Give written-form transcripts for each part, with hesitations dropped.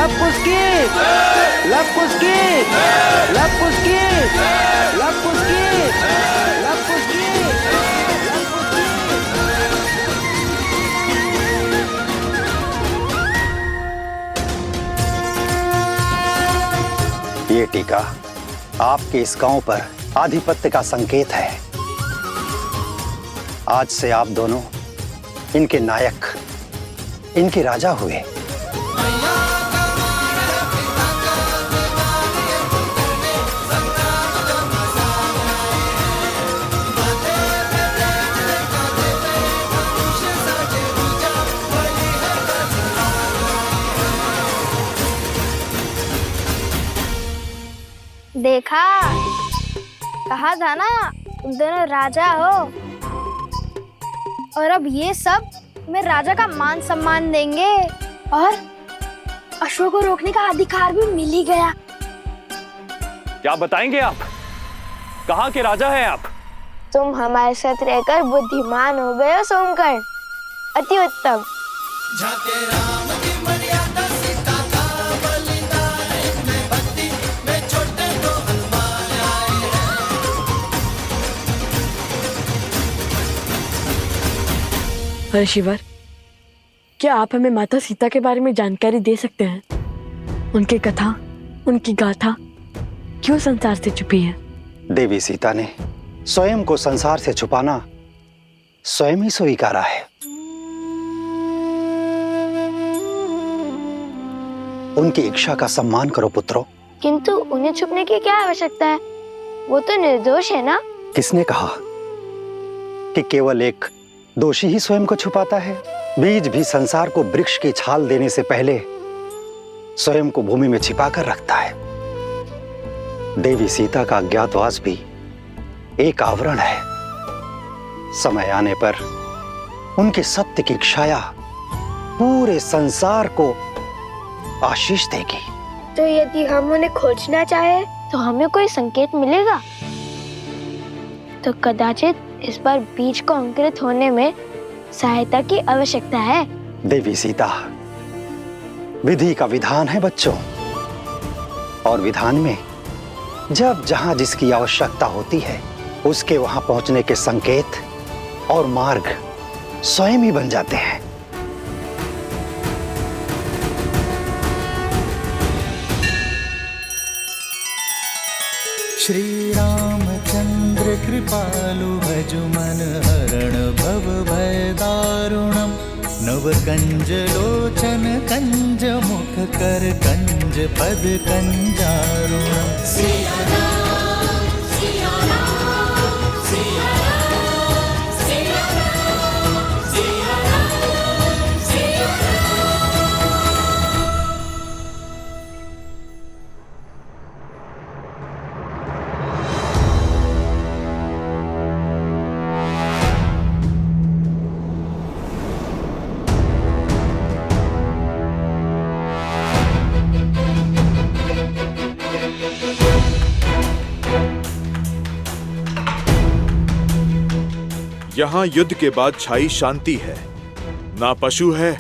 लपुस्की लपुस्की लपुस्की लपुस्की लपुस्की। ये टीका आपके इस गांव पर आधिपत्य का संकेत है। आज से आप दोनों इनके नायक, इनके राजा हुए। देखा, कहा था ना तुम दोनों राजा हो। और अब ये सब मैं राजा का मान सम्मान देंगे और अशोक को रोकने का अधिकार भी मिल ही गया। क्या बताएंगे आप? कहाँ के राजा हैं आप? तुम हमारे साथ रहकर बुद्धिमान हो गए हो सोमकर्ण, अति उत्तम। ऋषिवर, क्या आप हमें माता सीता के बारे में जानकारी दे सकते हैं? उनकी कथा, उनकी गाथा क्यों संसार से छुपी है? देवी सीता ने स्वयं को संसार से छुपाना स्वयं ही स्वीकारा है। उनकी इच्छा का सम्मान करो पुत्रों। किंतु उन्हें छुपने की क्या आवश्यकता है? वो तो निर्दोष है ना? किसने कहा कि केवल एक दोषी ही स्वयं को छुपाता है? बीज भी संसार को वृक्ष की छाल देने से पहले स्वयं को भूमि में छिपा कर रखता है। देवी सीता का अज्ञातवास भी एक आवरण है। समय आने पर उनके सत्य की छाया पूरे संसार को आशीष देगी। तो यदि हम उन्हें खोजना चाहे तो हमें कोई संकेत मिलेगा? तो कदाचित इस बार बीज को अंकुरित होने में सहायता की आवश्यकता है। देवी सीता, विधि का विधान है बच्चों, और विधान में जब जहां जिसकी आवश्यकता होती है उसके वहां पहुंचने के संकेत और मार्ग स्वयं ही बन जाते हैं। श्री रामचंद्र कृपालु भजु मन हरण भव भय दारुणम। नव कंज लोचन कंज मुख कर कंज पद कंजारुणम। यहाँ युद्ध के बाद छाई शांति है। ना पशु है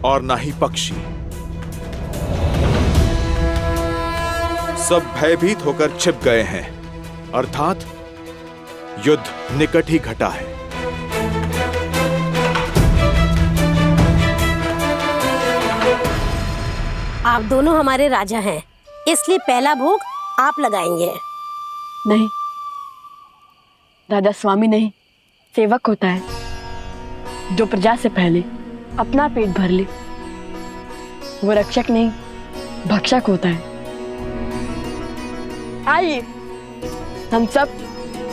और ना ही पक्षी। सब भयभीत होकर छिप गए हैं, अर्थात युद्ध निकट ही घटा है। आप दोनों हमारे राजा हैं, इसलिए पहला भोग आप लगाएंगे। नहीं, राजा स्वामी नहीं, सेवक होता है जो प्रजा से पहले अपना पेट भर ले। वो रक्षक नहीं, भक्षक होता है। आइए हम सब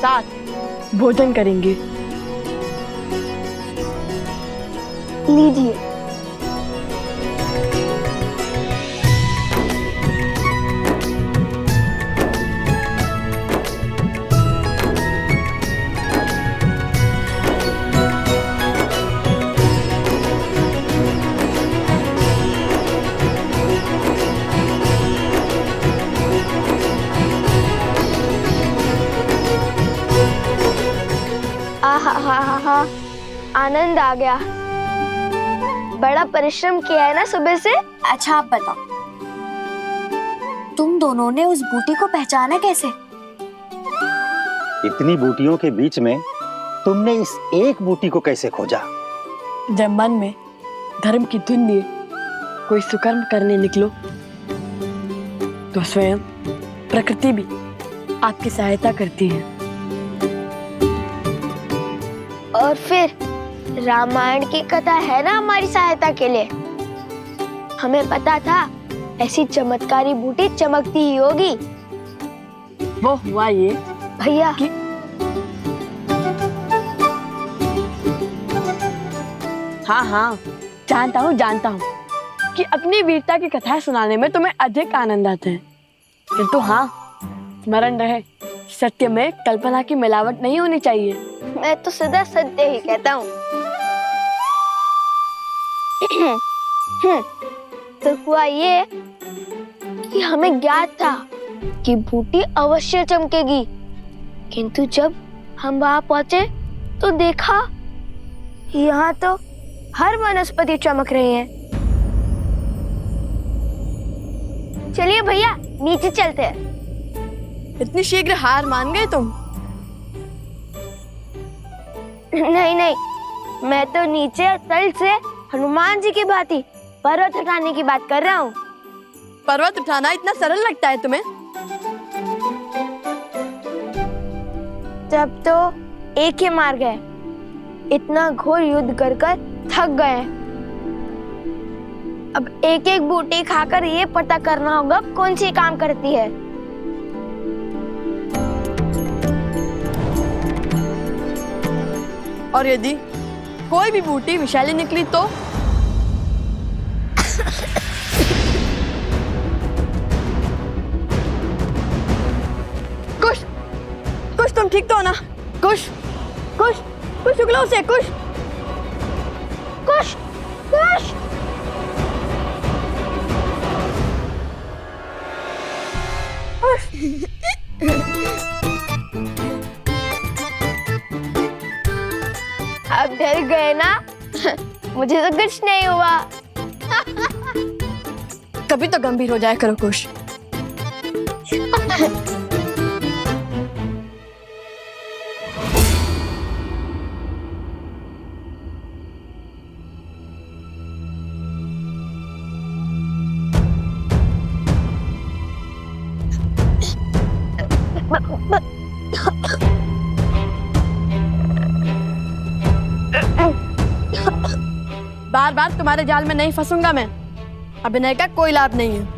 साथ भोजन करेंगे। लीजिए। आहा, आनंद आ गया। बड़ा परिश्रम किया है ना सुबह से। अच्छा आप बताओ, तुम दोनों ने उस बूटी को पहचाना कैसे? इतनी बूटियों के बीच में तुमने इस एक बूटी को कैसे खोजा? जब मन में धर्म की धुन लिए कोई सुकर्म करने निकलो तो स्वयं प्रकृति भी आपकी सहायता करती है। और फिर रामायण की कथा है ना हमारी सहायता के लिए। हमें पता था ऐसी चमत्कारी बूटी चमकती ही होगी। वो हुआ ये भैया कि हाँ, जानता हूँ कि अपनी वीरता की कथाएं सुनाने में तुम्हें अधिक आनंद आता है, किंतु हाँ, स्मरण रहे सत्य में कल्पना की मिलावट नहीं होनी चाहिए। मैं तो सदा सत्य ही कहता हूँ। तो हुआ ये कि हमें ज्ञात था कि बूटी अवश्य चमकेगी, किंतु जब हम वहां पहुंचे तो देखा यहाँ तो हर वनस्पति चमक रही है। चलिए भैया नीचे चलते हैं। इतनी शीघ्र हार मान गए तुम? नहीं, मैं तो नीचे तल से हनुमान जी की भांति पर्वत हटाने की बात कर रहा हूँ। पर्वत उठाना इतना सरल लगता है तुम्हें? तब तो एक ही मार गए, इतना घोर युद्ध कर थक गए। अब एक एक बूटी खाकर ये पता करना होगा कौन सी काम करती है। और यदि कोई भी बूटी विषैली निकली तो? कुछ तुम ठीक तो हो ना? कुछ उगलो से कुछ। अब डर गए ना? मुझे तो कुछ नहीं हुआ। कभी तो गंभीर हो जाया करो कुश। बार बार तुम्हारे जाल में नहीं फंसूंगा मैं। अभिनय का कोई लाभ नहीं है।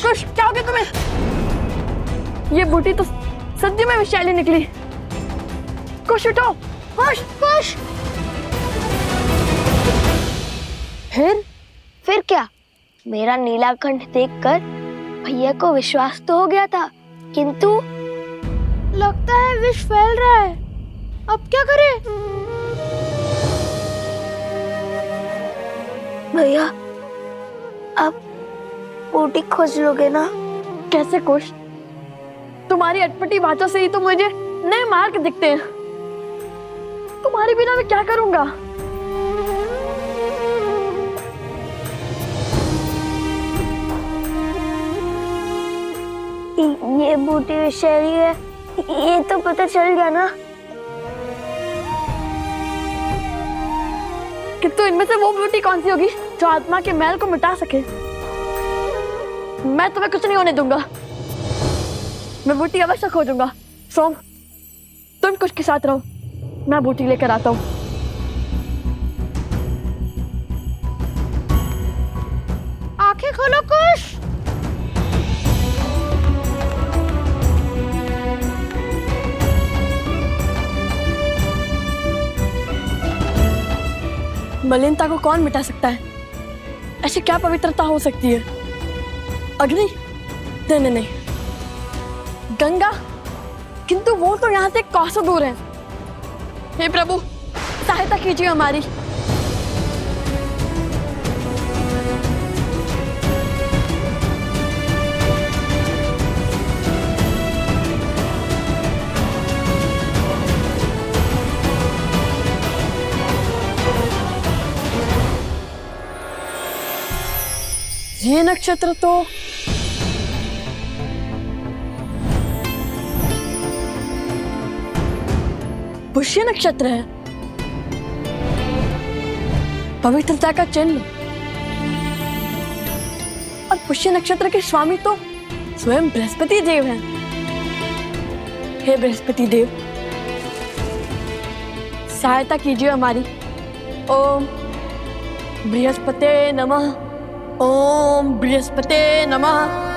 कुश, क्या हो गया तुम्हें? ये बूटी तो सदी में विषैली निकली। कुश उठो, कुश। फिर क्या? मेरा नीलाकंठ देखकर भैया को विश्वास तो हो गया था, किंतु लगता है विष फैल रहा है। अब क्या करें? भैया अब बूटी खोज लोगे ना? कैसे कुश? तुम्हारी अटपटी बातों से ही तो मुझे नए मार्ग दिखते हैं। तुम्हारे बिना मैं क्या करूंगा? ये बूटी विषैली है, ये तो पता चल गया ना। किंतु इनमें से वो बूटी कौन सी होगी जो आत्मा के मैल को मिटा सके? मैं तुम्हें कुछ नहीं होने दूंगा। मैं बूटी अवश्य खोजूंगा। सोम, तुम कुछ के साथ रहो, मैं बूटी लेकर आता हूँ। आंखें खोलो कुश। मलिनता को कौन मिटा सकता है? ऐसी क्या पवित्रता हो सकती है? अग्नि? नहीं, गंगा, किंतु वो तो यहाँ से कोसों दूर है। हे प्रभु, सहायता कीजिए हमारी। ये नक्षत्र तो पुष्य नक्षत्र है, पवित्रता का चिन्ह। और पुष्य नक्षत्र के स्वामी तो स्वयं बृहस्पति देव हैं। हे बृहस्पति देव, सहायता कीजिए हमारी। ओम बृहस्पते नमः, ओम बृहस्पते नमः।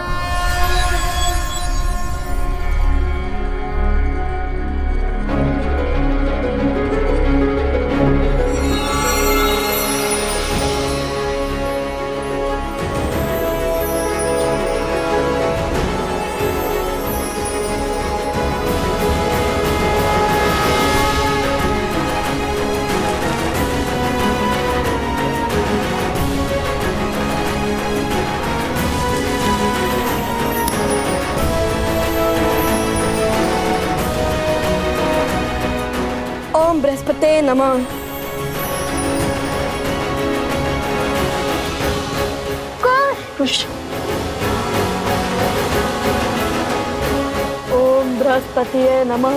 ओम बृहस्पते नमः। कुश। ओम बृहस्पतिये नमः,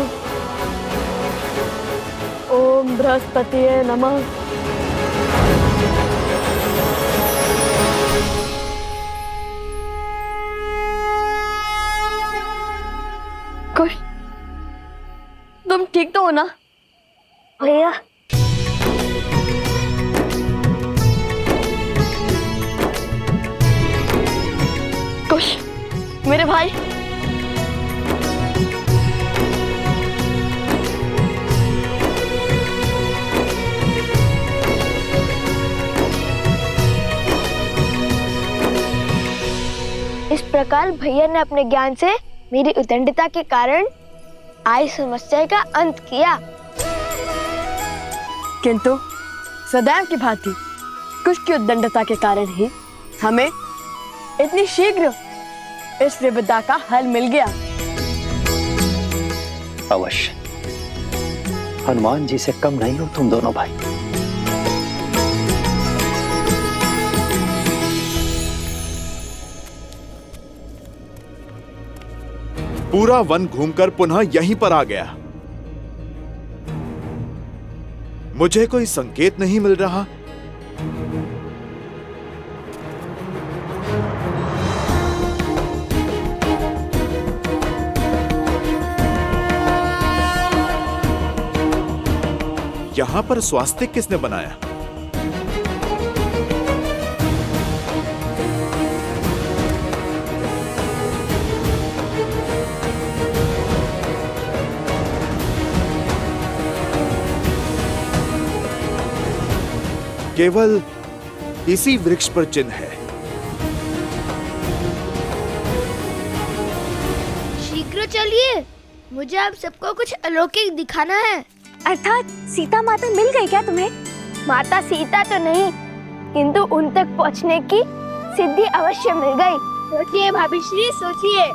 ओम बृहस्पतिये नमः। कुश, तुम ठीक तो हो ना? भैया, कुश, मेरे भाई, इस प्रकार भैया ने अपने ज्ञान से मेरी उद्दंडता के कारण आई समस्या का अंत किया। किंतु सदैव की भांति कुश की उद्दंडता के कारण ही हमें इतनी शीघ्र इस विपदा का हल मिल गया। अवश्य, हनुमान जी से कम नहीं हो तुम दोनों भाई। पूरा वन घूमकर पुनः यहीं पर आ गया। मुझे कोई संकेत नहीं मिल रहा। यहां पर स्वास्तिक किसने बनाया? केवल इसी वृक्ष पर चिन्ह है। शीघ्र चलिए, मुझे आप सबको कुछ अलौकिक दिखाना है। अर्थात सीता माता मिल गई क्या तुम्हें? माता सीता तो नहीं, किंतु उन तक पहुंचने की सिद्धि अवश्य मिल गई। सोचिए भाभी श्री, सोचिए।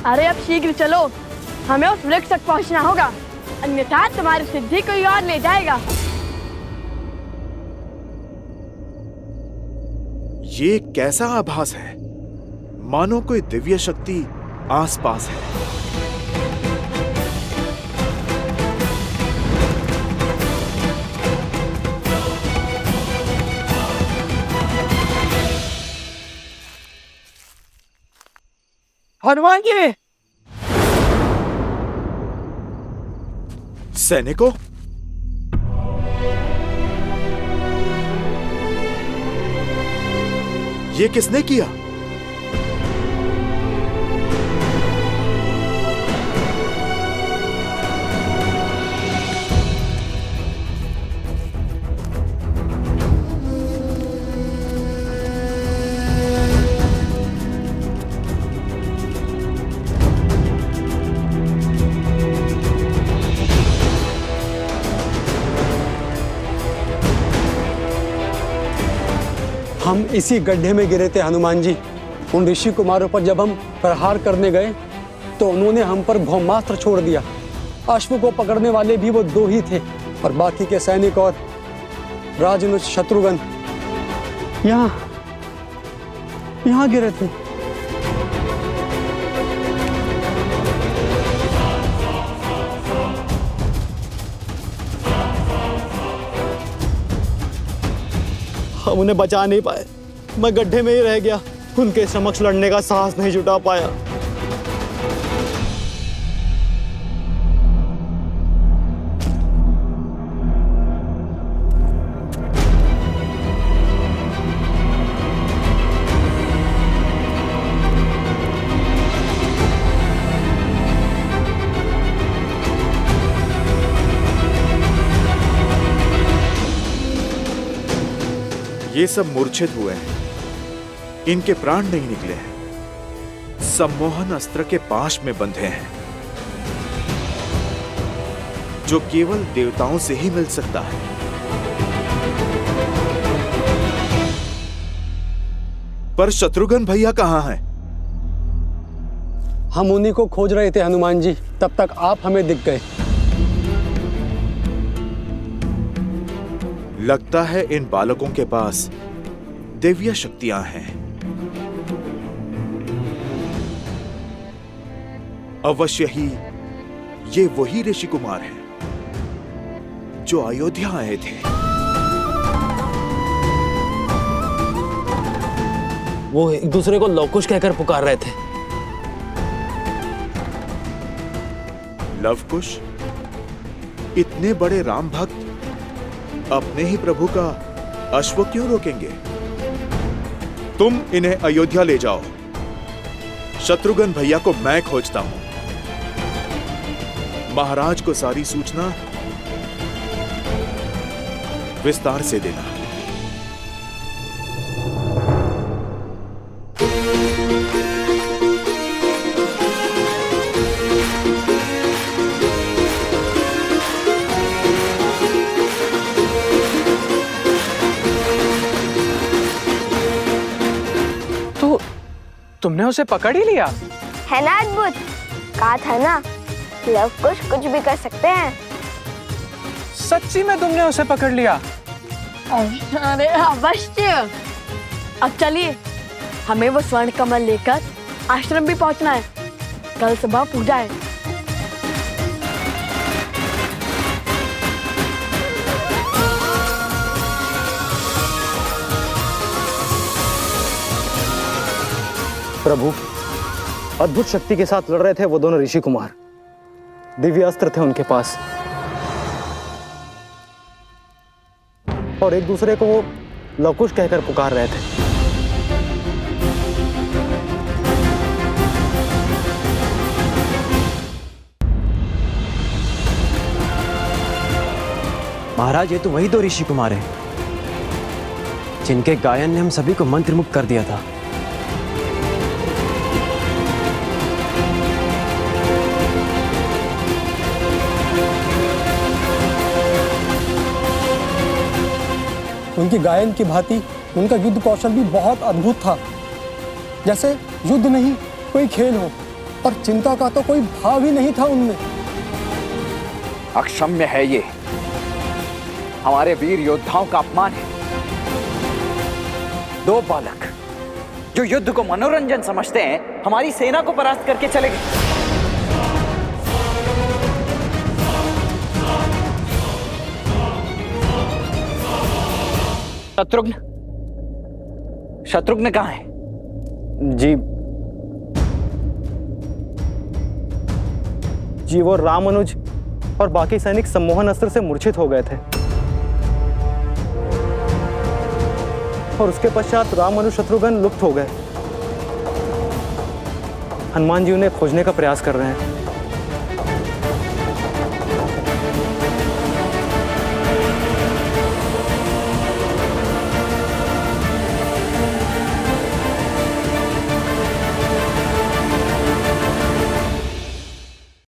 अरे अब शीघ्र चलो, हमें उस वृक्ष तक पहुंचना होगा, अन्यथा तुम्हारी सिद्धि कोई और ले जाएगा। ये कैसा आभास है? मानो कोई दिव्य शक्ति आसपास है। हनुमान जी, सैनिकों, ये किसने किया? हम इसी गड्ढे में गिरे थे हनुमान जी। उन ऋषि कुमारों पर जब हम प्रहार करने गए तो उन्होंने हम पर ब्रह्मास्त्र छोड़ दिया। अश्व को पकड़ने वाले भी वो 2 ही थे और बाकी के सैनिक और राजनुज शत्रुघ्न यहाँ गिरे थे। हम उन्हें बचा नहीं पाए, मैं गड्ढे में ही रह गया। उनके समक्ष लड़ने का साहस नहीं जुटा पाया। ये सब मूर्छित हुए हैं, इनके प्राण नहीं निकले हैं, सम्मोहन अस्त्र के पाश में बंधे हैं जो केवल देवताओं से ही मिल सकता है। पर शत्रुघ्न भैया कहाँ हैं? हम उन्हीं को खोज रहे थे हनुमान जी, तब तक आप हमें दिख गए। लगता है इन बालकों के पास दिव्य शक्तियां हैं। अवश्य ही ये वही ऋषि कुमार हैं जो अयोध्या आए थे। वो एक दूसरे को लवकुश कहकर पुकार रहे थे। लवकुश? इतने बड़े राम भक्त अपने ही प्रभु का अश्व क्यों रोकेंगे? तुम इन्हें अयोध्या ले जाओ। शत्रुघ्न भैया को मैं खोजता हूं। महाराज को सारी सूचना विस्तार से देना। तुमने उसे पकड़ ही लिया? है ना अद्भुत? कहा था ना, लवकुश कुछ भी कर सकते हैं। सच्ची में तुमने उसे पकड़ लिया? अरे अवश्य। अब चलिए, हमें वो स्वर्ण कमल लेकर आश्रम भी पहुंचना है। कल सुबह पूजा है। प्रभु, अद्भुत शक्ति के साथ लड़ रहे थे वो दोनों ऋषि कुमार। दिव्य अस्त्र थे उनके पास और एक दूसरे को वो लवकुश कहकर पुकार रहे थे। महाराज, ये तो वही 2 ऋषि कुमार हैं जिनके गायन ने हम सभी को मंत्रमुग्ध कर दिया था। उनकी गायन की भांति उनका युद्ध कौशल भी बहुत अद्भुत था। जैसे युद्ध नहीं कोई खेल हो और चिंता का तो कोई भाव ही नहीं था उनमें। अक्षम्य है ये, हमारे वीर योद्धाओं का अपमान है। 2 बालक जो युद्ध को मनोरंजन समझते हैं, हमारी सेना को परास्त करके चले गए। शत्रुघ्न कहाँ है? जी वो रामानुज और बाकी सैनिक सम्मोहन अस्त्र से मूर्छित हो गए थे। और उसके पश्चात राम और शत्रुघ्न लुप्त हो गए। हनुमान जी उन्हें खोजने का प्रयास कर रहे हैं।